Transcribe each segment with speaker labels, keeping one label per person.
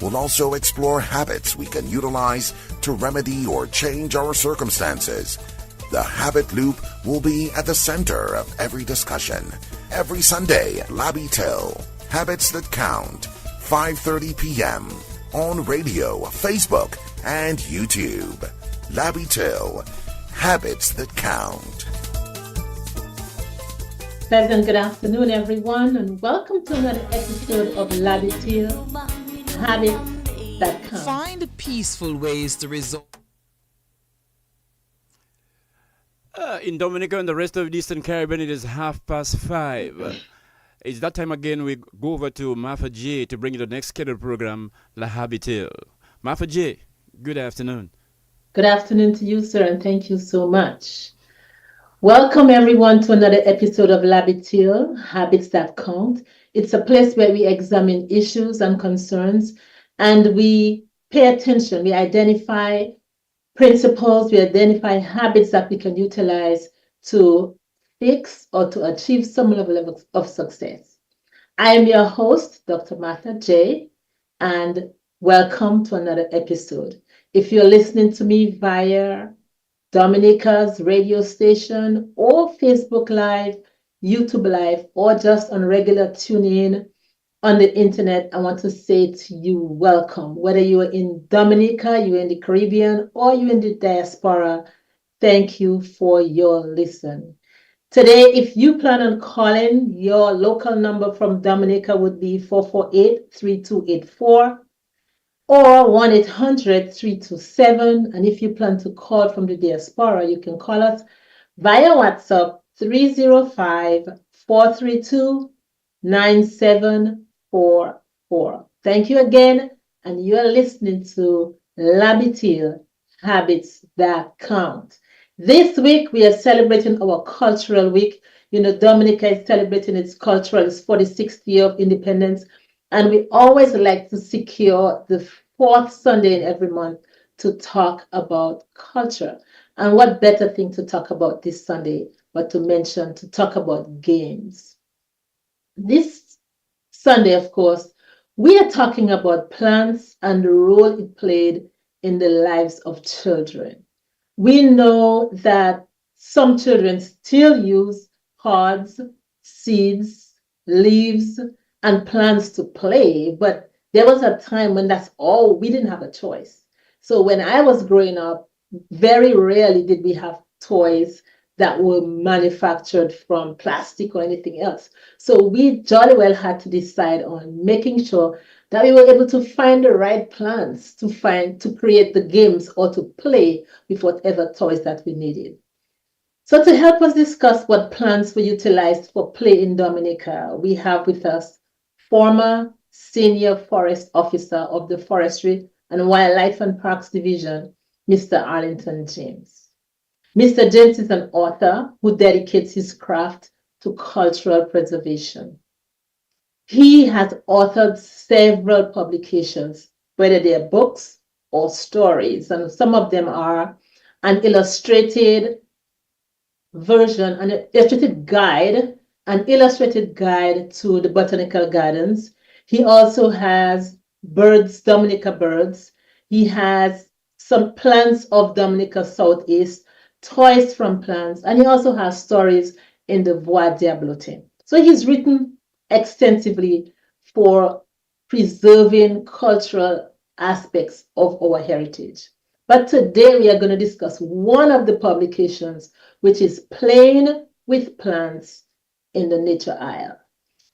Speaker 1: We'll also explore habits we can utilize to remedy or change our circumstances. The Habit Loop will be at the center of every discussion. Every Sunday, Labby Till, Habits That Count, 5:30 p.m. on radio, Facebook, and YouTube. Labby Till, Habits That Count.
Speaker 2: Pleasant good afternoon, everyone, and welcome to another episode of Labby Till, Habits That Count.
Speaker 3: Find peaceful ways to resolve.
Speaker 4: In Dominica and the rest of the Eastern Caribbean, it is 5:30. It's that time again. We go over to Martha J to bring you the next scheduled program, La Habitil. Martha J, good afternoon.
Speaker 2: Good afternoon to you, sir, and thank you so much. Welcome, everyone, to another episode of Labby Till, Habits That Count. It's a place where we examine issues and concerns, and we pay attention. We identify principles, we identify habits that we can utilize to fix or to achieve some level of success. I am your host, Dr. Martha J, and welcome to another episode. If you're listening to me via Dominica's radio station or Facebook Live, YouTube Live, or just on regular tune-in on the internet, I want to say to you, welcome. Whether you're in Dominica, you're in the Caribbean, or you're in the diaspora, thank you for your listen. Today, if you plan on calling, your local number from Dominica would be 448-3284 or 1-800-327. And if you plan to call from the diaspora, you can call us via WhatsApp 305-432-9744. Thank you again, and you are listening to Labby Till, Habits That Count. This week, we are celebrating our cultural week. You know, Dominica is celebrating its 46th year of independence, and we always like to secure the fourth Sunday in every month to talk about culture. And what better thing to talk about this Sunday but to talk about games. This Sunday, of course, we are talking about plants and the role it played in the lives of children. We know that some children still use pods, seeds, leaves, and plants to play, but there was a time when that's all, we didn't have a choice. So when I was growing up, very rarely did we have toys that were manufactured from plastic or anything else. So we jolly well had to decide on making sure that we were able to find the right plants to create the games or to play with whatever toys that we needed. So to help us discuss what plants were utilized for play in Dominica, we have with us former Senior Forest Officer of the Forestry and Wildlife and Parks Division, Mr. Arlington James. Mr. James is an author who dedicates his craft to cultural preservation. He has authored several publications, whether they're books or stories, and some of them are an illustrated version, an illustrated guide to the botanical gardens. He also has birds, Dominica birds. He has some plants of Dominica Southeast, toys from plants, and he also has stories in the Voix Diablotin. So he's written extensively for preserving cultural aspects of our heritage. But today we are going to discuss one of the publications, which is Playing with Plants in the Nature Isle.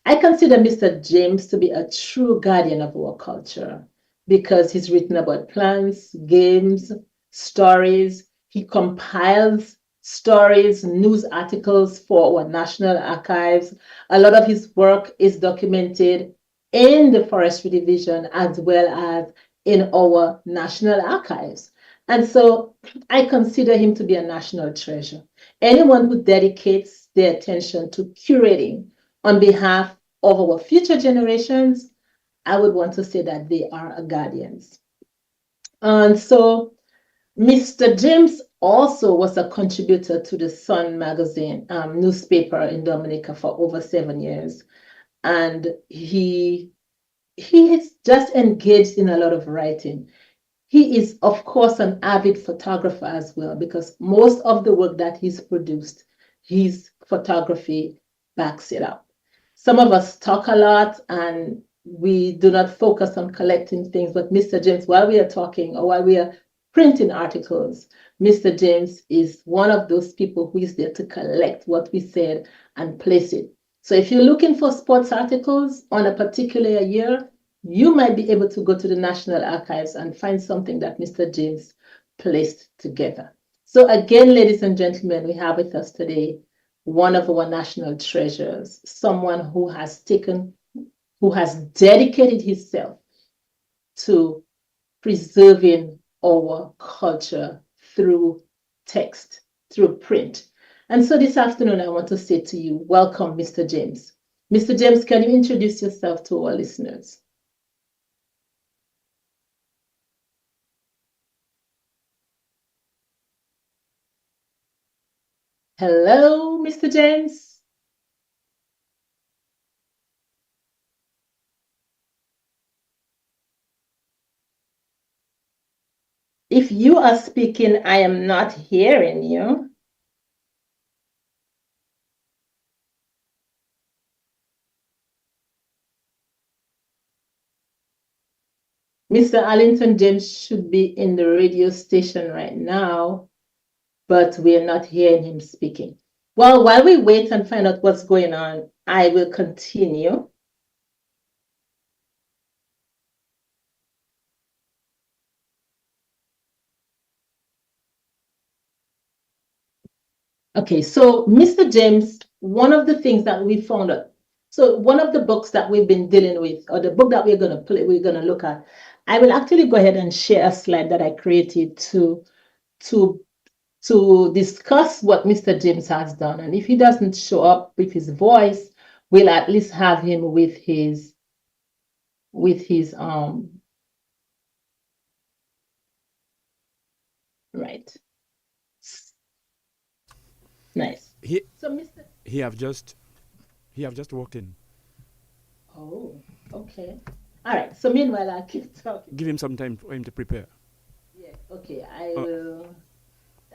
Speaker 2: I consider Mr. James to be a true guardian of our culture because he's written about plants, games, stories. He compiles stories, news articles for our National Archives. A lot of his work is documented in the Forestry Division as well as in our National Archives. And so I consider him to be a national treasure. Anyone who dedicates their attention to curating on behalf of our future generations, I would want to say that they are our guardians. And so Mr. James also was a contributor to the Sun magazine newspaper in Dominica for over 7 years. And he he is just engaged in a lot of writing. He is, of course, an avid photographer as well, because most of the work that he's produced, his photography backs it up. Some of us talk a lot and we do not focus on collecting things, but Mr. James, while we are talking or while we are printing articles, Mr. James is one of those people who is there to collect what we said and place it. So if you're looking for sports articles on a particular year, you might be able to go to the National Archives and find something that Mr. James placed together. So again, ladies and gentlemen, we have with us today one of our national treasures, someone who has dedicated himself to preserving our culture through text, through print. And so this afternoon, I want to say to you, welcome, Mr. James. Mr. James, can you introduce yourself to our listeners? Hello, Mr. James. If you are speaking, I am not hearing you. Mr. Arlington James should be in the radio station right now, but we're not hearing him speaking. Well, while we wait and find out what's going on, I will continue. Okay, so Mr. James, one of the things that we found out, so one of the books that we've been dealing with, or the book that we're gonna look at, I will actually go ahead and share a slide that I created to to discuss what Mr. James has done. And if he doesn't show up with his voice, we'll at least have him with his right. Nice.
Speaker 4: He
Speaker 2: So Mr.
Speaker 4: he have just he have just walked in.
Speaker 2: Oh, okay. All right. So meanwhile, I'll keep talking.
Speaker 4: Give him some time for him to prepare.
Speaker 2: Yeah, okay.
Speaker 4: Uh,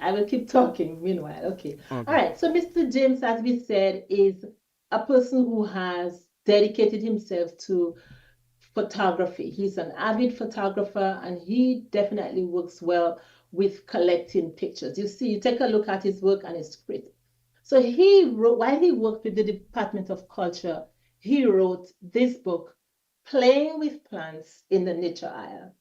Speaker 2: I will keep talking meanwhile. Okay. All
Speaker 4: okay.
Speaker 2: right. So Mr. James, as we said, is a person who has dedicated himself to photography. He's an avid photographer and he definitely works well with collecting pictures. You see, you take a look at his work and it's great. So he wrote, while he worked with the Department of Culture, he wrote this book, Playing with Plants in the Nature Aisle.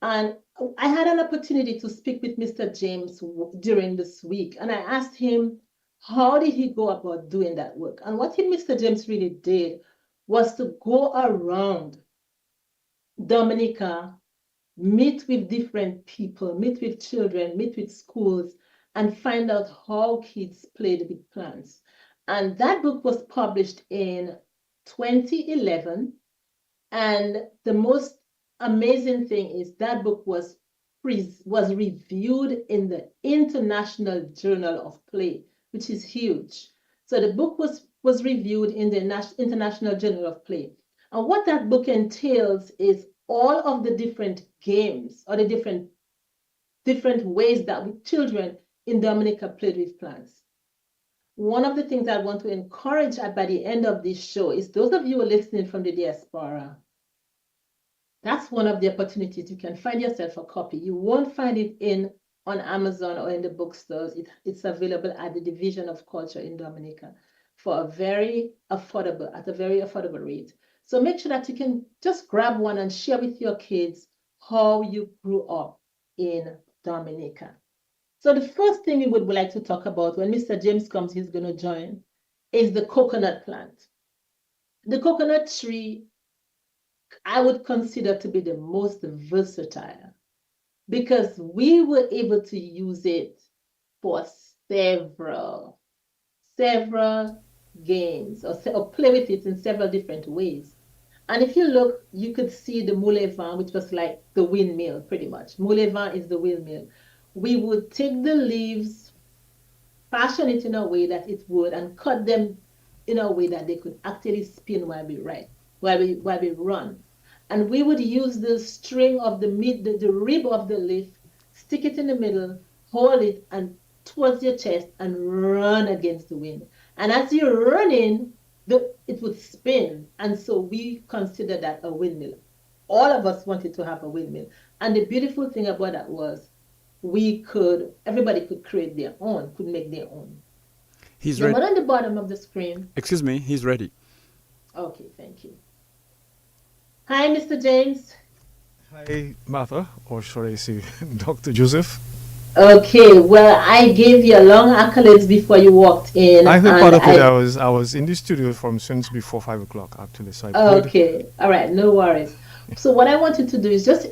Speaker 2: And I had an opportunity to speak with Mr. James during this week, and I asked him, how did he go about doing that work? And what Mr. James really did was to go around Dominica, meet with different people, meet with children, meet with schools, and find out how kids played with plants. And that book was published in 2011. And the most amazing thing is that book was reviewed in the International Journal of Play, which is huge. So the book was reviewed in the International Journal of Play. And what that book entails is all of the different games or the different ways that children in Dominica played with plants. One of the things I want to encourage by the end of this show is those of you who are listening from the diaspora, that's one of the opportunities you can find yourself a copy. You won't find it in on Amazon or in the bookstores. It's available at the Division of Culture in Dominica for at a very affordable rate. So make sure that you can just grab one and share with your kids how you grew up in Dominica. So the first thing we would like to talk about when Mr. James comes, he's going to join, is the coconut plant. The coconut tree I would consider to be the most versatile because we were able to use it for several games or play with it in several different ways. And if you look, you could see the moule vent, which was like the windmill, pretty much. Moule vent is the windmill. We would take the leaves, fashion it in a way that it would, and cut them in a way that they could actually spin while we ride, while we run. And we would use the string of the rib of the leaf, stick it in the middle, hold it and towards your chest and run against the wind. And as you're running, it would spin. And so we consider that a windmill. All of us wanted to have a windmill. And the beautiful thing about that was everybody could create their own, could make their own.
Speaker 4: He's
Speaker 2: The
Speaker 4: ready.
Speaker 2: one on the bottom of the screen.
Speaker 4: Excuse me, he's ready.
Speaker 2: Okay, thank you. Hi, Mr. James.
Speaker 5: Hi, Martha, or should I say Dr. Joseph?
Speaker 2: Okay, well, I gave you a long accolades before you walked in.
Speaker 5: I think
Speaker 2: and
Speaker 5: part of it, I was in the studio from since before 5 o'clock, actually. So I played.
Speaker 2: Okay, all right, no worries. So what I wanted to do is just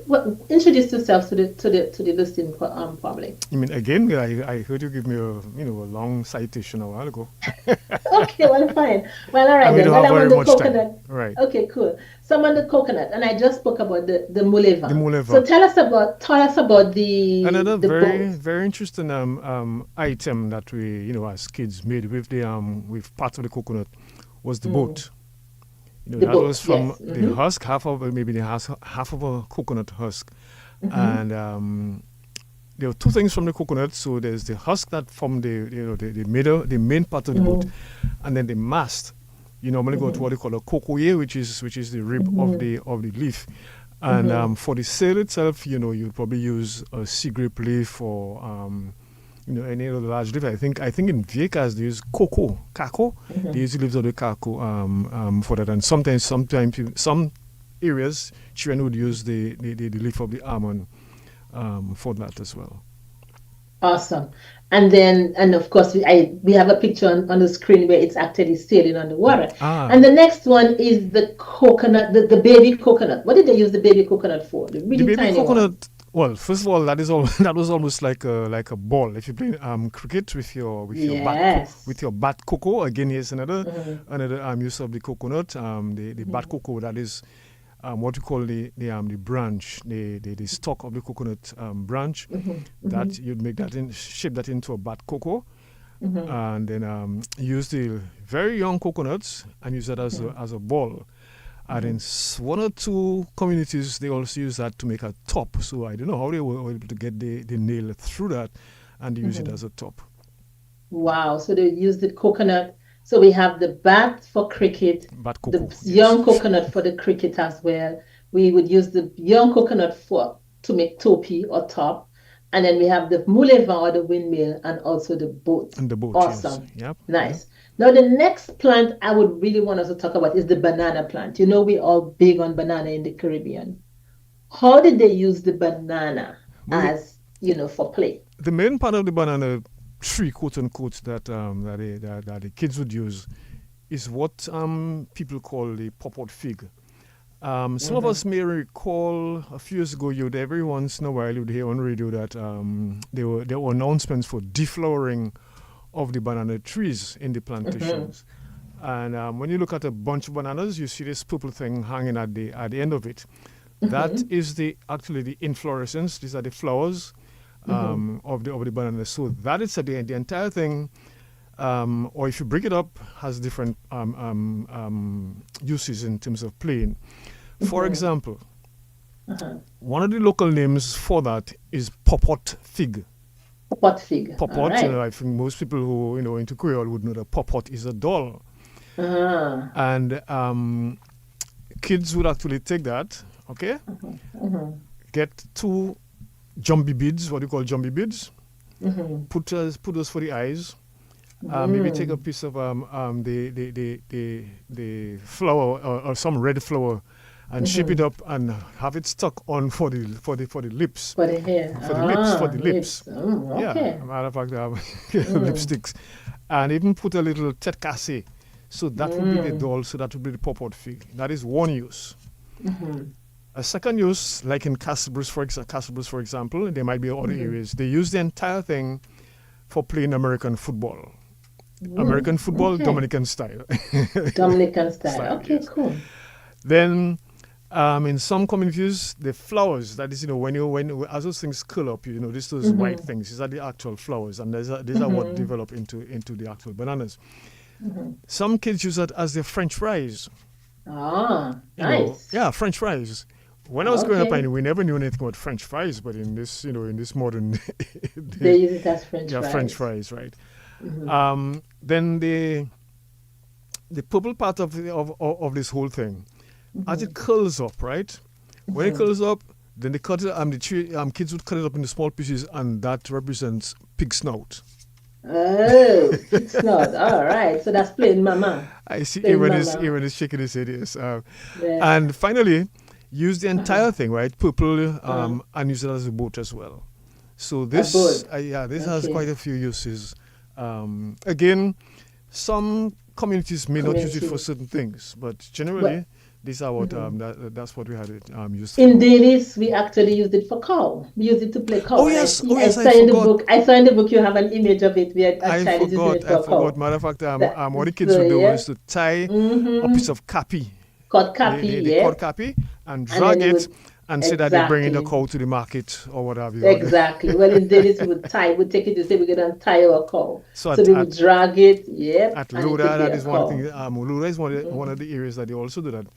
Speaker 2: introduce yourself to the listening public.
Speaker 5: I mean, again, I heard you give me a long citation a while ago.
Speaker 2: Okay, well, fine. Well, all right,
Speaker 5: And we
Speaker 2: then.
Speaker 5: don't
Speaker 2: Well,
Speaker 5: have
Speaker 2: I'm on
Speaker 5: very
Speaker 2: the
Speaker 5: much
Speaker 2: coconut.
Speaker 5: time. Right.
Speaker 2: Okay, cool. So I'm on the coconut, and I just spoke about the muleva.
Speaker 5: The muleva.
Speaker 2: So tell us about
Speaker 5: Another
Speaker 2: the
Speaker 5: very,
Speaker 2: boat.
Speaker 5: very interesting item that we, as kids made with with part of the coconut was the boat.
Speaker 2: The
Speaker 5: that
Speaker 2: boat,
Speaker 5: was from
Speaker 2: yes.
Speaker 5: the husk, half of a coconut husk. And there were two things from the coconut. So there's the husk that from the main part of the boat, and then the mast. You normally go to what they call a cocoyer, which is the rib of the leaf. And for the sail itself, you'd probably use a sea grape leaf or any other large leaf. I think in Viecas they use kako. They use the leaves of the kako for that. And sometimes some areas children would use the leaf of the almond for that as well.
Speaker 2: Awesome. And of course we have a picture on the screen where it's actually sailing on the water. And the next one is the coconut, the baby coconut. What did they use the baby coconut for? The really
Speaker 5: The baby
Speaker 2: tiny
Speaker 5: coconut.
Speaker 2: one.
Speaker 5: Well, first of all, that was almost like a ball. If you play cricket with your bat cocoa, again here's another use of the coconut. The bat cocoa, that is what we call the branch, the stalk of the coconut branch. That you'd make that shape that into a bat cocoa, and then use the very young coconuts and use that as a ball. And in one or two communities, they also use that to make a top. So I don't know how they were able to get the nail through that and use it as a top.
Speaker 2: Wow. So they use the coconut. So we have the bat for cricket,
Speaker 5: Bat cocoa,
Speaker 2: the young coconut for the cricket as well. We would use the young coconut to make topi or top. And then we have the muleva or the windmill and also the boat.
Speaker 5: And the boat,
Speaker 2: awesome.
Speaker 5: yes. Yep.
Speaker 2: Nice.
Speaker 5: Yep.
Speaker 2: Now, the next plant I would really want us to talk about is the banana plant. We're all big on banana in the Caribbean. How did they use the banana for play?
Speaker 5: The main part of the banana tree, quote unquote, that the kids would use is what people call the pop-out fig. Some of us may recall a few years ago, every once in a while you'd hear on radio that there were announcements for deflowering of the banana trees in the plantations. And when you look at a bunch of bananas, you see this purple thing hanging at the end of it. That is actually the inflorescence. These are the flowers of the banana. So that is the entire thing. Or if you break it up, has different uses in terms of playing. For example, one of the local names for that is popot fig.
Speaker 2: Popot fig.
Speaker 5: Popot,
Speaker 2: right.
Speaker 5: I think most people who into Creole would know that popot is a doll. And kids would actually take that, okay? Get two jumbie beads, what you call jumbie beads. Put those for the eyes. Maybe take a piece of the flower or some red flower and shape it up and have it stuck on for the lips.
Speaker 2: For the hair.
Speaker 5: For the lips.
Speaker 2: Okay.
Speaker 5: Yeah, matter of fact, lipsticks. And even put a little tete cassé. So that would be the doll, so that would be the pop-out fig. That is one use. A second use, like in Castlebrooks, for example, there might be other areas. They use the entire thing for playing American football. American football,
Speaker 2: okay.
Speaker 5: Dominican style.
Speaker 2: Dominican style. Okay,
Speaker 5: yes.
Speaker 2: cool.
Speaker 5: Then, in some communities, the flowers, that is, when as those things curl up, those white things, these are the actual flowers, and these are what develop into the actual bananas. Some kids use that as their French fries.
Speaker 2: Ah,
Speaker 5: Yeah,
Speaker 2: nice.
Speaker 5: French fries. When I was growing up,
Speaker 2: Okay.
Speaker 5: we never knew anything about French fries, but in this, in this modern
Speaker 2: They
Speaker 5: day,
Speaker 2: use it as French
Speaker 5: yeah, French
Speaker 2: fries.
Speaker 5: fries, right?
Speaker 2: Mm-hmm.
Speaker 5: Then the purple part of this whole thing, as
Speaker 2: Mm-hmm.
Speaker 5: it curls up, right? When it
Speaker 2: Mm-hmm.
Speaker 5: curls up, then they cut it. Kids would cut it up into small pieces, and that represents pig snout.
Speaker 2: Oh, pig snout. All right. So that's plain mama.
Speaker 5: I see
Speaker 2: Plain mama.
Speaker 5: Aaron is shaking his head, yes.
Speaker 2: Yeah.
Speaker 5: And finally, use the
Speaker 2: Uh-huh.
Speaker 5: entire thing, right? Purple,
Speaker 2: Uh-huh.
Speaker 5: and use it as a boat as well. So
Speaker 2: A
Speaker 5: this,
Speaker 2: bowl.
Speaker 5: this has
Speaker 2: Okay.
Speaker 5: quite a few uses. Again, some communities may not use it for
Speaker 2: Community.
Speaker 5: certain things, but generally,
Speaker 2: Well,
Speaker 5: these are what
Speaker 2: mhm.
Speaker 5: that's what we had it used
Speaker 2: In
Speaker 5: for.
Speaker 2: Dailies, we actually used it for cow. We used it to play cow. And
Speaker 5: Oh
Speaker 2: I
Speaker 5: yes,
Speaker 2: saw in the book, you have an image of it where a child is using it
Speaker 5: I
Speaker 2: for a
Speaker 5: forgot.
Speaker 2: cow.
Speaker 5: Matter of fact,
Speaker 2: That,
Speaker 5: what the kids
Speaker 2: so,
Speaker 5: would do
Speaker 2: yeah.
Speaker 5: was to tie a piece
Speaker 2: Mm-hmm.
Speaker 5: of cappy.
Speaker 2: Called Cappy,
Speaker 5: They
Speaker 2: yeah.
Speaker 5: cut cappy and
Speaker 2: And
Speaker 5: drag
Speaker 2: then it
Speaker 5: it
Speaker 2: would,
Speaker 5: and say that they're bringing the
Speaker 2: exactly.
Speaker 5: cow to the market or what have you.
Speaker 2: Exactly. Well, in Dennis, we would take it to say we're going to tie our cow.
Speaker 5: So
Speaker 2: So we would drag it, yep,
Speaker 5: at
Speaker 2: and it would
Speaker 5: Luda,
Speaker 2: be
Speaker 5: that
Speaker 2: a
Speaker 5: is one of the
Speaker 2: cow.
Speaker 5: things. Luda is one of
Speaker 2: Mhm.
Speaker 5: the areas that they also do that.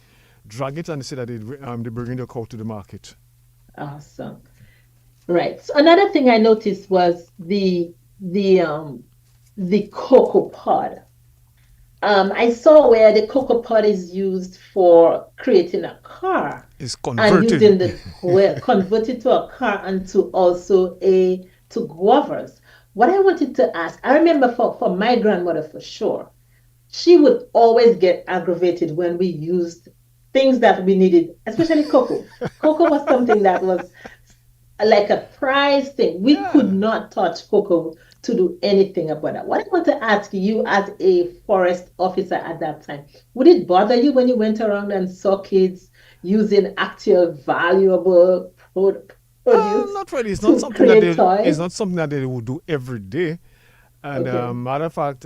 Speaker 5: Drag it and say that they bringing the cow to the market.
Speaker 2: Awesome. Right. So another thing I noticed was the cocoa pod. I saw where the cocoa pod is used for creating a car
Speaker 5: It's
Speaker 2: and
Speaker 5: converted.
Speaker 2: using the well, converted to a car and to also a to guavas. What I wanted to ask, I remember for my grandmother for sure, she would always get aggravated when we used things that we needed, especially cocoa. Cocoa was something that was like a prize thing. We could
Speaker 5: Yeah.
Speaker 2: not touch cocoa to do anything about that. What I want to ask you as a forest officer at that time, would it bother you when you went around and saw kids using actual valuable produce
Speaker 5: Not really.
Speaker 2: to create
Speaker 5: It's
Speaker 2: toys?
Speaker 5: not something that they would do every day. And
Speaker 2: Okay.
Speaker 5: matter of fact,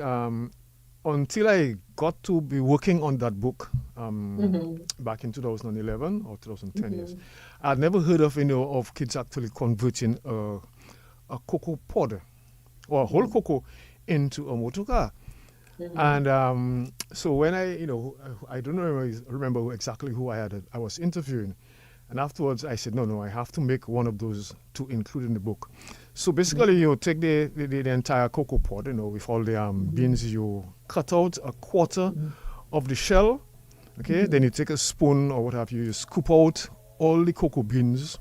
Speaker 5: until I got to be working on that book
Speaker 2: Mm-hmm.
Speaker 5: back in 2011 or 2010, yes,
Speaker 2: Mm-hmm.
Speaker 5: I'd never heard of of kids actually converting a cocoa pod or a whole cocoa into a motor car.
Speaker 2: Mm-hmm.
Speaker 5: And so when I don't remember exactly who I was interviewing. And afterwards, I said, no, I have to make one of those to include in the book. So basically, you take the entire cocoa pod, with all the
Speaker 2: Mm-hmm.
Speaker 5: beans, you cut out a quarter
Speaker 2: Mm-hmm.
Speaker 5: of the shell, okay? Then
Speaker 2: Mm-hmm.
Speaker 5: you take a spoon or what have you, you scoop out all the cocoa beans,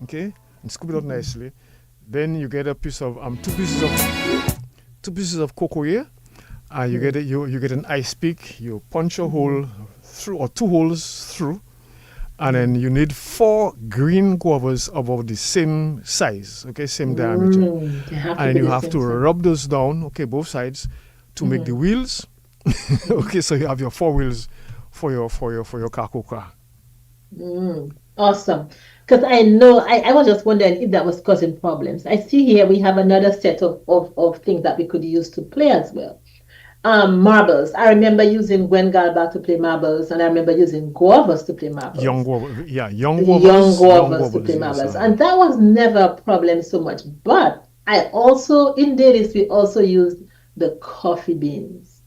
Speaker 5: okay? And scoop it out
Speaker 2: Mm-hmm.
Speaker 5: nicely. Then you get a piece of, two pieces of cocoa here. You get an ice pick, you punch a
Speaker 2: Mm-hmm.
Speaker 5: hole through, or two holes through, and then you need 4 green guavas about the same size, okay, same diameter.
Speaker 2: They have
Speaker 5: And
Speaker 2: to
Speaker 5: then
Speaker 2: be
Speaker 5: you
Speaker 2: the
Speaker 5: have
Speaker 2: same
Speaker 5: to
Speaker 2: size.
Speaker 5: rub those down, okay, both sides, to make the
Speaker 2: Mm-hmm.
Speaker 5: wheels.
Speaker 2: Mm-hmm.
Speaker 5: Okay, so you have your 4 wheels for your car car.
Speaker 2: Awesome. Because I know, I was just wondering if that was causing problems. I see here we have another set of things that we could use to play as well. Marbles. I remember using Gwen Galba to play marbles, and I remember using guavas to play
Speaker 5: Young
Speaker 2: marbles.
Speaker 5: guava, yeah, young
Speaker 2: Young guavas to play
Speaker 5: guavas, yes.
Speaker 2: marbles. And that was never a problem so much. But I also, in dailies, we also used the coffee beans.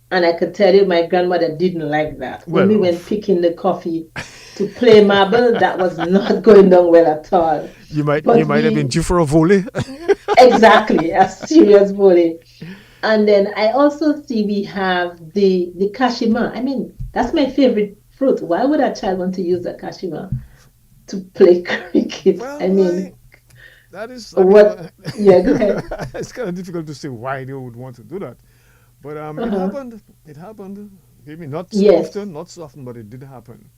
Speaker 2: And I could tell you my grandmother didn't like that. When we
Speaker 5: Well,
Speaker 2: went picking the coffee to play marble, that was not going down well at all.
Speaker 5: you
Speaker 2: But
Speaker 5: might have been
Speaker 2: we,
Speaker 5: due for a volley.
Speaker 2: exactly, a serious bully. And then I also see we have the kashima. I mean, that's my favorite fruit. Why would a child want to use the kashima to play cricket? I
Speaker 5: Well,
Speaker 2: mean,
Speaker 5: that is, I mean,
Speaker 2: what? Yeah, go ahead.
Speaker 5: it's kind of difficult to say why they would want to do that. But it
Speaker 2: Uh-huh.
Speaker 5: happened. It happened. Maybe not so
Speaker 2: Yes,
Speaker 5: often, but it did happen. Um,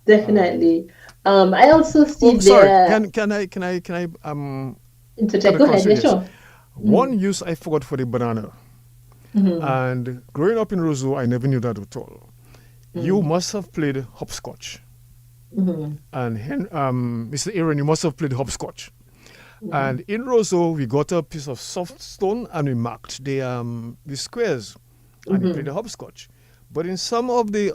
Speaker 2: definitely. I also see
Speaker 5: oh, sorry.
Speaker 2: there.
Speaker 5: Can I cut
Speaker 2: Interject. Go
Speaker 5: across
Speaker 2: ahead.
Speaker 5: you?
Speaker 2: Yeah,
Speaker 5: Yes.
Speaker 2: sure.
Speaker 5: One
Speaker 2: Mm-hmm.
Speaker 5: use I forgot for the banana.
Speaker 2: Mm-hmm.
Speaker 5: And growing up in Roseau, I never knew that at all. You must have played hopscotch.
Speaker 2: Mm-hmm.
Speaker 5: And Mr. Aaron, you must have played hopscotch.
Speaker 2: Mm-hmm.
Speaker 5: And in Roseau, we got a piece of soft stone and we marked the squares, and we played
Speaker 2: Mm-hmm.
Speaker 5: the hopscotch. But in some of the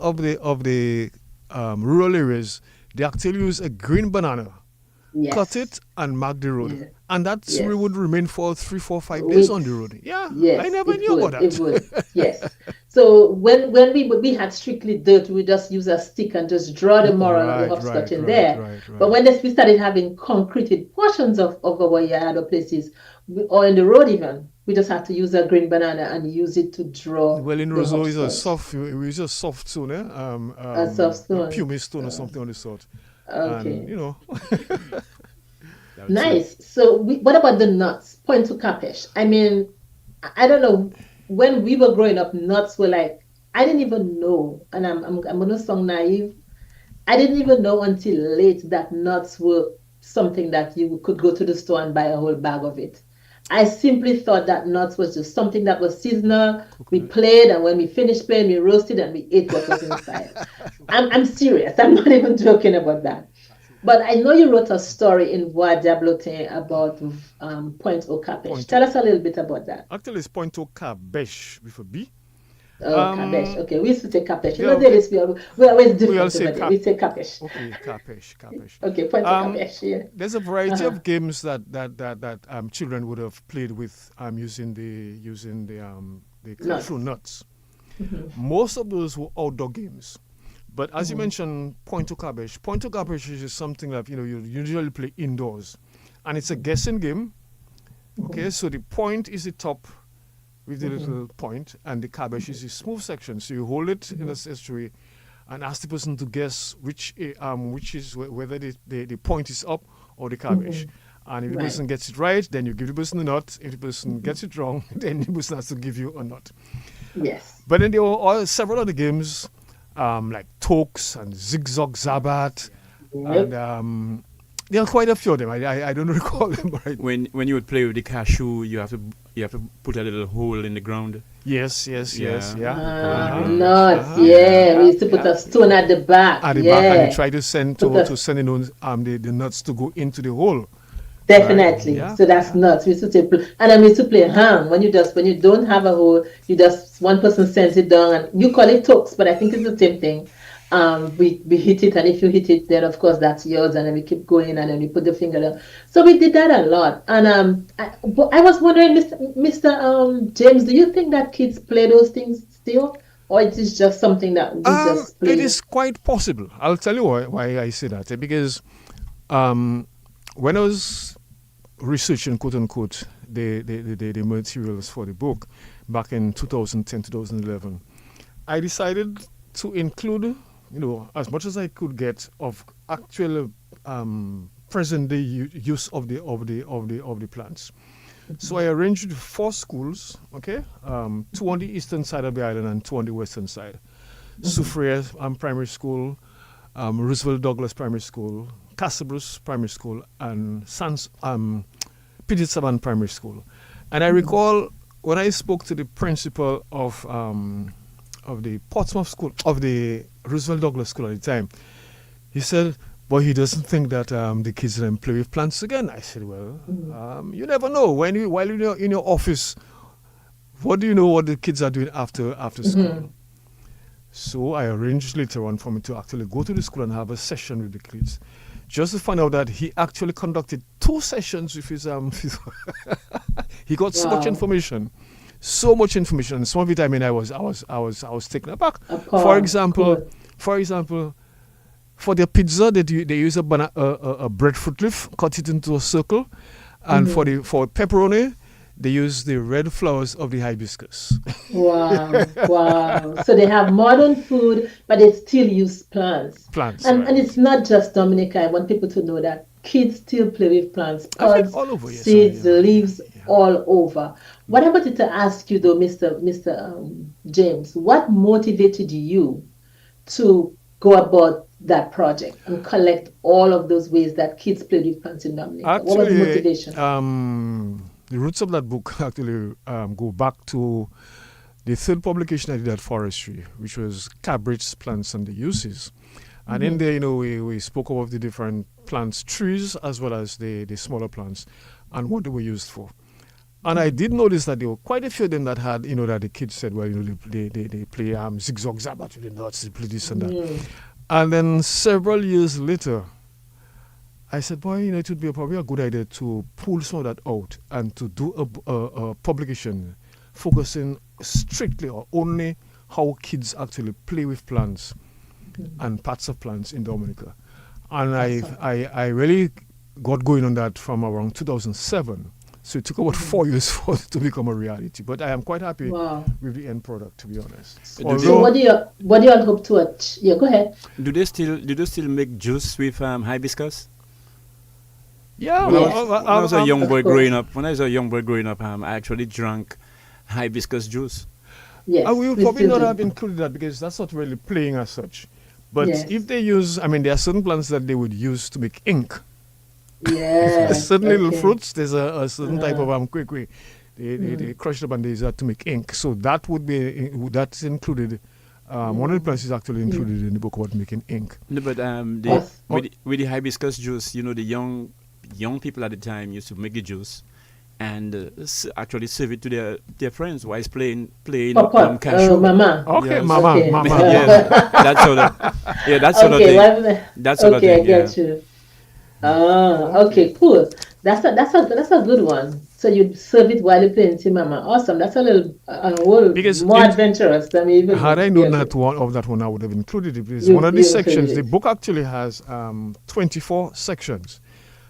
Speaker 5: rural areas, they actually use a green banana, cut
Speaker 2: Yes.
Speaker 5: it, and mark the road,
Speaker 2: Yeah.
Speaker 5: and that
Speaker 2: Yes.
Speaker 5: would remain for 3, 4, 5 days on the
Speaker 2: Weeks.
Speaker 5: road. Yeah, I
Speaker 2: Yes,
Speaker 5: never
Speaker 2: it
Speaker 5: knew about
Speaker 2: would. It
Speaker 5: that.
Speaker 2: would. Yes. So when we had strictly dirt, we would just use a stick and just draw the moral of the hopscotch in there. But when we started having concreted portions of our yard or places, or in the road even, we just have to use a green banana and use it to draw.
Speaker 5: Well, in
Speaker 2: the
Speaker 5: Roseau, it's a
Speaker 2: hopscotch.
Speaker 5: soft stone,
Speaker 2: A soft
Speaker 5: a
Speaker 2: stone.
Speaker 5: pumice stone or something on the sort.
Speaker 2: Okay.
Speaker 5: And,
Speaker 2: Nice. So what about the nuts? Point to capish. I mean, I don't know. When we were growing up, nuts were like, I didn't even know, and I'm gonna sound naive. I didn't even know until late that nuts were something that you could go to the store and buy a whole bag of it. I simply thought that nuts was just something that was seasonal. We played, and when we finished playing, we roasted and we ate what was inside. I'm serious. I'm not even joking about that. But I know you wrote a story in Voix Diablotin about Point au Capiche. Tell us a little bit about that.
Speaker 5: Actually, it's Point au Capiche with a B.
Speaker 2: Oh, Capiche. Okay, we used to say Capiche. You know, there is, we always different. We say Capiche.
Speaker 5: Okay, Capiche.
Speaker 2: Okay, Point au Capiche. Yeah.
Speaker 5: There's a variety of games that children would have played with using the cashew nuts. Most of those were outdoor games. But as you mentioned, Point au Capiche is something that you usually play indoors, and it's a guessing game. Okay, so the point is the top with the little point, and the cabbage is the smooth section. So you hold it in a way and ask the person to guess which is whether the point is up or the cabbage. And if the person gets it right, then you give the person a nut. If the person gets it wrong, then the person has to give you a nut.
Speaker 2: Yes.
Speaker 5: But then there were several other games. Like Tokes and Zigzag Zabat, and there are quite a few of them. I don't recall them right.
Speaker 4: When you would play with the cashew, you have to put a little hole in the ground.
Speaker 5: Yes.
Speaker 2: Nuts, we used to put a stone at the back.
Speaker 5: At the back, and you try to send the nuts to go into the hole.
Speaker 2: Definitely. Right? So that's nuts. We used to play, and then we used to play hang. When you don't have a hole, you just one person sends it down, and you call it tokes, but I think it's the same thing. We hit it, and if you hit it, then of course that's yours, and then we keep going, and then we put the finger down. So we did that a lot. And I was wondering, Mr. James, do you think that kids play those things still, or it is just something that we just play?
Speaker 5: It is quite possible. I'll tell you why I say that. Because when I was researching, quote unquote, the materials for the book back in 2010, 2011, I decided to include, as much as I could get of actual present day use of the plants. So I arranged 4 schools, okay, 2 on the eastern side of the island and 2 on the western side. Soufriere Primary School, Roosevelt Douglas Primary School, Castlebruce Primary School, and Petit Savan Primary School. And I recall when I spoke to the principal of the Portsmouth School, of the Roosevelt Douglas School at the time, he said, "Boy, he doesn't think that the kids then play with plants again." I said, "Well, you never know. While you're in your office, what do you know what the kids are doing after school?" So I arranged later on for me to actually go to the school and have a session with the kids, just to find out that he actually conducted 2 sessions with his he got so much information. And some of it, I mean, I was taken aback. For example, for their pizza, they use a breadfruit leaf, cut it into a circle, and for pepperoni, they use the red flowers of the hibiscus.
Speaker 2: Wow. So they have modern food, but they still use plants. And it's not just Dominica. I want people to know that kids still play with plants. Pods,
Speaker 5: all over, yes,
Speaker 2: seeds, leaves, all over. What I wanted to ask you though, Mr. James, what motivated you to go about that project and collect all of those ways that kids play with plants in Dominica?
Speaker 5: Actually,
Speaker 2: what was the motivation?
Speaker 5: The roots of that book actually go back to the 3rd publication I did at Forestry, which was Cabbage Plants and the Uses. And in there, we spoke about the different plants, trees, as well as the smaller plants, and what they were used for. And I did notice that there were quite a few of them that had, that the kids said, well, they play zigzag zabat with the nuts, they play this and that. And then several years later, I said, boy, it would be probably a good idea to pull some of that out and to do a publication focusing strictly or only how kids actually play with plants and parts of plants in Dominica. And I really got going on that from around 2007. So it took about 4 years for it to become a reality. But I am quite happy with the end product, to be honest.
Speaker 2: So what do you all hope to achieve? Yeah, go ahead.
Speaker 4: Do they still make juice with hibiscus?
Speaker 5: Yeah,
Speaker 4: When I was a young boy growing up, I actually drank hibiscus juice.
Speaker 2: Yes,
Speaker 5: we will probably not have included that because that's not really playing as such. But if they use, I mean, there are certain plants that they would use to make ink.
Speaker 2: Yeah.
Speaker 5: Certain little fruits, there's a certain type of kwekwe. They crush it up and they use that to make ink. So that would be, that's included. One of the plants is actually included in the book about making ink.
Speaker 4: No, but with the hibiscus juice, you know, the young people at the time used to make the juice and actually serve it to their friends while playing cashew.
Speaker 2: Mama.
Speaker 5: Okay,
Speaker 2: yes.
Speaker 5: mama.
Speaker 4: Yes, that sort of thing. That sort of thing.
Speaker 2: I get you. Okay, cool. That's a good one. So you serve it while you're playing to mama. Awesome. That's a little more adventurous than even.
Speaker 5: Had I known that one, I would have included it. Because one of the sections, the book actually has 24 sections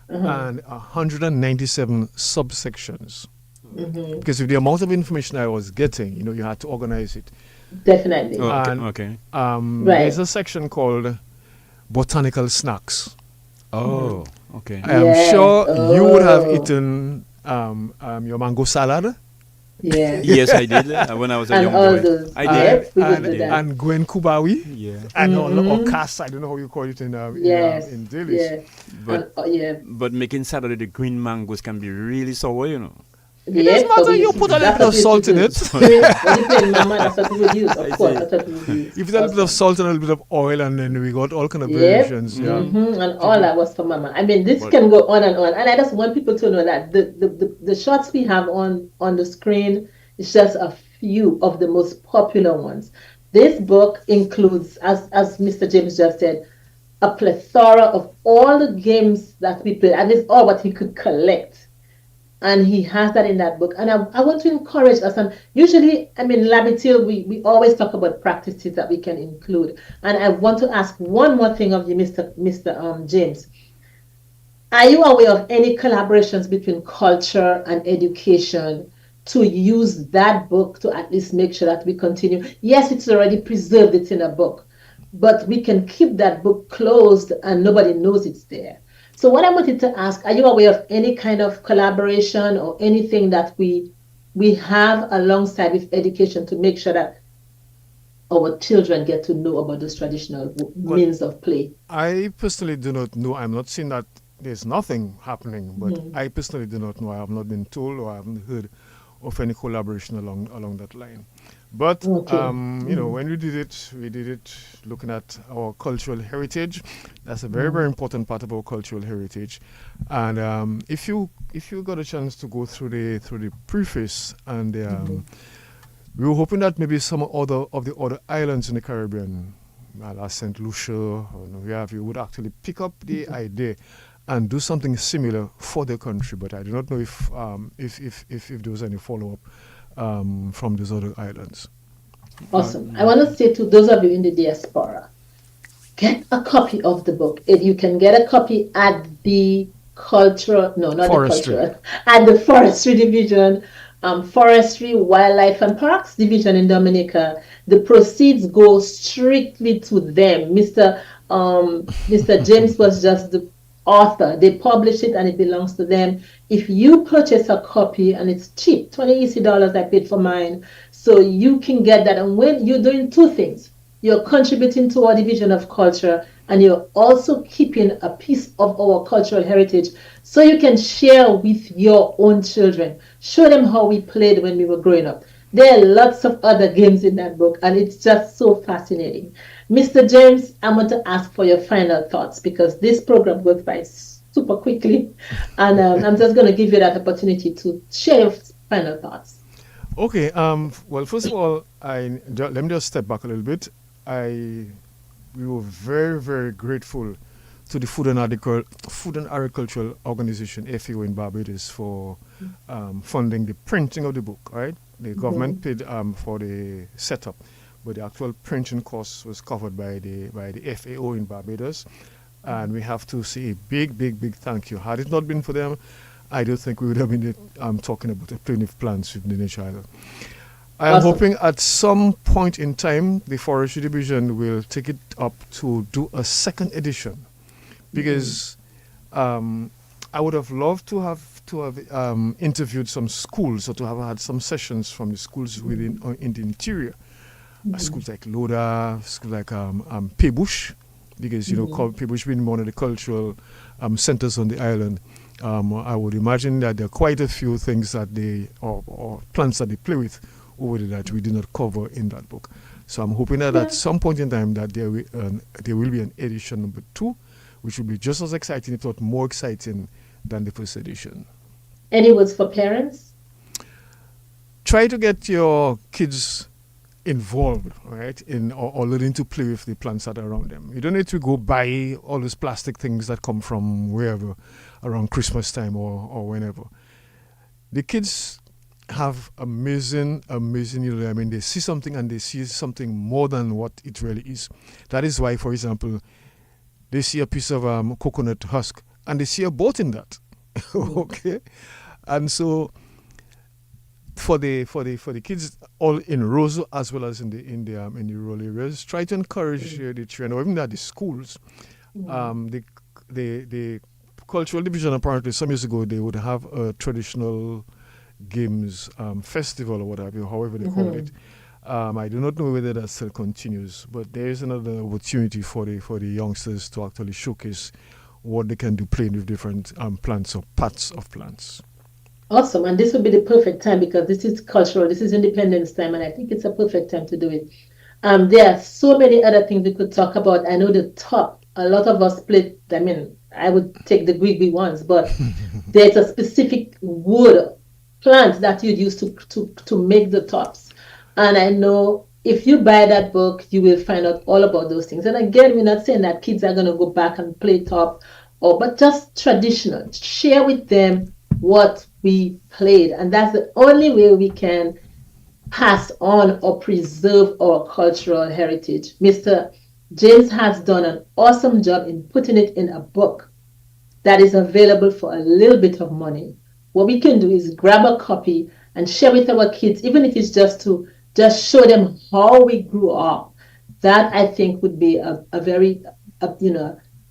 Speaker 5: and 197 subsections. Because with the amount of information I was getting, you had to organize it.
Speaker 2: Definitely.
Speaker 4: Okay.
Speaker 5: There's a section called botanical snacks.
Speaker 4: Oh, okay.
Speaker 5: I am sure you would have eaten your mango salad.
Speaker 2: Yeah.
Speaker 4: Yes, I did when I was a young boy. I did.
Speaker 5: And Gwen Kubawi.
Speaker 4: Yeah.
Speaker 5: And or Cass, I don't know how you call it in Dailies.
Speaker 2: Yeah.
Speaker 4: But making salad with the green mangoes can be really sour, you know.
Speaker 5: It doesn't matter, you put a little bit of salt in it.
Speaker 2: Mama, that's what we would use, of course. That's what we would use.
Speaker 5: You put a little bit of salt and a little bit of oil, and then we got all kind of variations. Yeah.
Speaker 2: And all that was for mama. I mean, this can go on and on. And I just want people to know that the shots we have on the screen is just a few of the most popular ones. This book includes, as Mr. James just said, a plethora of all the games that we played, and it's all what he could collect. And he has that in that book. And I want to encourage us. And usually, I mean, Labitil, we always talk about practices that we can include. And I want to ask one more thing of you, Mr. James. Are you aware of any collaborations between culture and education to use that book to at least make sure that we continue? Yes, it's already preserved. It's in a book. But we can keep that book closed and nobody knows it's there. So what I wanted to ask, are you aware of any kind of collaboration or anything that we have alongside with education to make sure that our children get to know about those traditional means of play?
Speaker 5: I personally do not know. I'm not saying that there's nothing happening, but I personally do not know. I have not been told or I haven't heard of any collaboration along that line. But when we did it looking at our cultural heritage. That's a very, very important part of our cultural heritage. And if you got a chance to go through the preface, and we were hoping that maybe some of the other islands in the Caribbean, like St. Lucia, you would actually pick up the idea and do something similar for the country. But I do not know if there was any follow up from those other islands.
Speaker 2: Awesome. I want to say to those of you in the diaspora, get a copy of the book. If you can get a copy at the at the Forestry Division, Forestry, Wildlife and Parks Division in Dominica, the proceeds go strictly to them. Mr. James was just the author. They publish it and it belongs to them. If you purchase a copy, and it's cheap, $20 I paid for mine, so you can get that. And when you're doing two things, you're contributing to our division of culture, and you're also keeping a piece of our cultural heritage so you can share with your own children. Show them how we played when we were growing up. There are lots of other games in that book, and it's just so fascinating. Mr. James, I want to ask for your final thoughts, because this program goes by super quickly, and I'm just going to give you that opportunity to share your final thoughts.
Speaker 5: Okay. Well, first of all, let me just step back a little bit. We were very, very grateful to the Food and Agricultural Organization, FAO in Barbados, for funding the printing of the book. Right, the government paid for the setup, but the actual printing cost was covered by the FAO in Barbados. And we have to say a big, big, big thank you. Had it not been for them, I don't think we would have been talking about a Playing with Plants with the Nature Island. I am hoping at some point in time the Forestry Division will take it up to do a second edition, because I would have loved to have interviewed some schools, or to have had some sessions from the schools within in the interior, schools like Loda, schools like Pebush, because Pebush being one of the cultural centers on the island. I would imagine that there are quite a few things that they or plants that they play with over there that we did not cover in that book. So I'm hoping that at some point in time that there will be an edition number 2, which will be just as exciting, if not more exciting, than the first edition.
Speaker 2: Any words for parents?
Speaker 5: Try to get your kids involved, right, in or learning to play with the plants that are around them. You don't need to go buy all those plastic things that come from wherever around Christmas time or whenever. The kids have amazing, I mean, they see something and they see something more than what it really is. That is why, for example, they see a piece of coconut husk and they see a boat in that. Okay, and so for the kids all in Roseau as well as in the rural areas, try to encourage the children, or even at the schools. The cultural division, apparently some years ago, they would have a traditional games festival or whatever, however they call it. I do not know whether that still continues, but there is another opportunity for the youngsters to actually showcase what they can do playing with different plants or parts of plants.
Speaker 2: Awesome. And this would be the perfect time, because this is cultural, this is Independence time, and I think it's a perfect time to do it. There are so many other things we could talk about. I know the top, a lot of us split, I mean, I would take the Gwigwi ones, but there's a specific wood plant that you'd use to make the tops. And I know if you buy that book, you will find out all about those things. And again, we're not saying that kids are going to go back and play top, but just traditional. Share with them what we played. And that's the only way we can pass on or preserve our cultural heritage. Mr. James has done an awesome job in putting it in a book that is available for a little bit of money. What we can do is grab a copy and share with our kids, even if it's just to show them how we grew up. That, I think, would be a very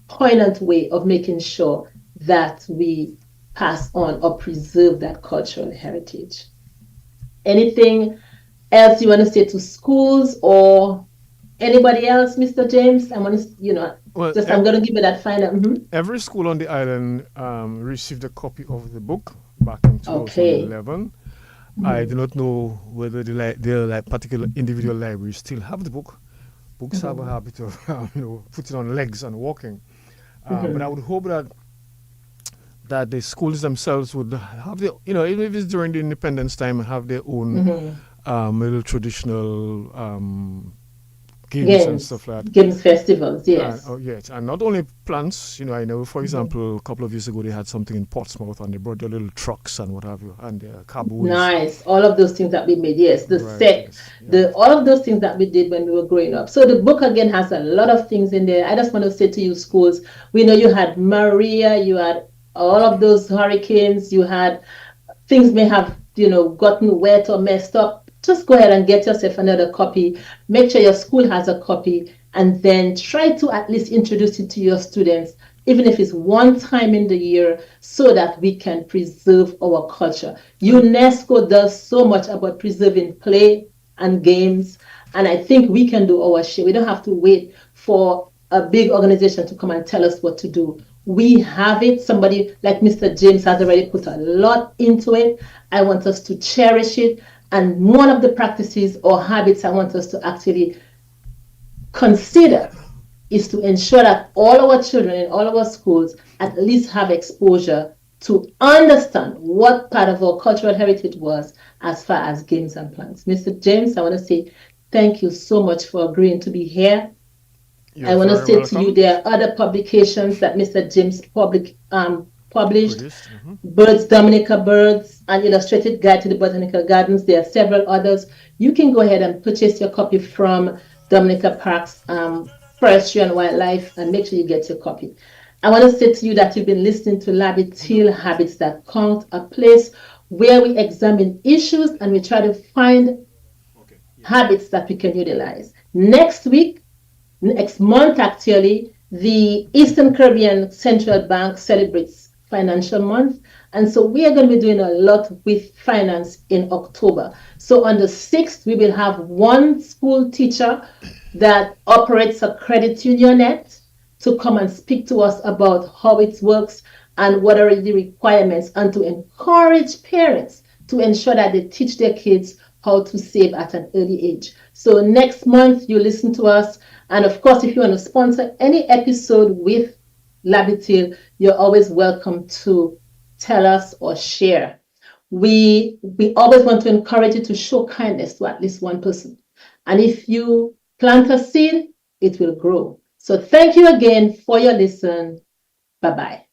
Speaker 2: poignant way of making sure that we pass on or preserve that cultural heritage. Anything else you want to say to schools or anybody else, Mr. James? I want to, I'm going to give you that final.
Speaker 5: Every school on the island received a copy of the book back in 2011. I do not know whether the particular individual libraries still have the book. Books have a habit of putting on legs and walking. But I would hope that the schools themselves would have their, even if it's during the independence time, have their own little traditional games and stuff like that.
Speaker 2: Games festivals, yes.
Speaker 5: Yes, and not only plants. I know, for example, a couple of years ago they had something in Portsmouth, and they brought their little trucks and what have you, and their caboose.
Speaker 2: Nice, all of those things that we made. Yes, the
Speaker 5: Right,
Speaker 2: set,
Speaker 5: yes,
Speaker 2: all of those things that we did when we were growing up. So the book again has a lot of things in there. I just want to say to you, schools, we know you had Maria, you had all of those hurricanes, you had things may have gotten wet or messed up. Just go ahead and get yourself another copy. Make sure your school has a copy, and then try to at least introduce it to your students, even if it's one time in the year, so that we can preserve our culture. UNESCO does so much about preserving play and games, and I think we can do our share. We don't have to wait for a big organization to come and tell us what to do. We have it. Somebody like Mr. James has already put a lot into it. I want us to cherish it. And one of the practices or habits I want us to actually consider is to ensure that all our children in all our schools at least have exposure to understand what part of our cultural heritage was as far as games and plants. Mr. James, I want to say thank you so much for agreeing to be here. I want to say to you, there are other publications that Mr. James published.
Speaker 5: Produced.
Speaker 2: Birds, Dominica Birds, an illustrated guide to the botanical gardens. There are several others. You can go ahead and purchase your copy from Dominica Parks, Forestry and Wildlife, and make sure you get your copy. I want to say to you that you've been listening to Labby Till Habits That Count, a place where we examine issues and we try to find habits that we can utilize. Next month actually, the Eastern Caribbean Central Bank celebrates Financial Month. And so we are going to be doing a lot with finance in October. So on the 6th, we will have one school teacher that operates a credit unionette to come and speak to us about how it works and what are the requirements, and to encourage parents to ensure that they teach their kids how to save at an early age. So next month, you listen to us. And of course, if you want to sponsor any episode with Labby Till, you're always welcome to tell us or share. We always want to encourage you to show kindness to at least one person. And if you plant a seed, it will grow. So thank you again for your listen. Bye-bye.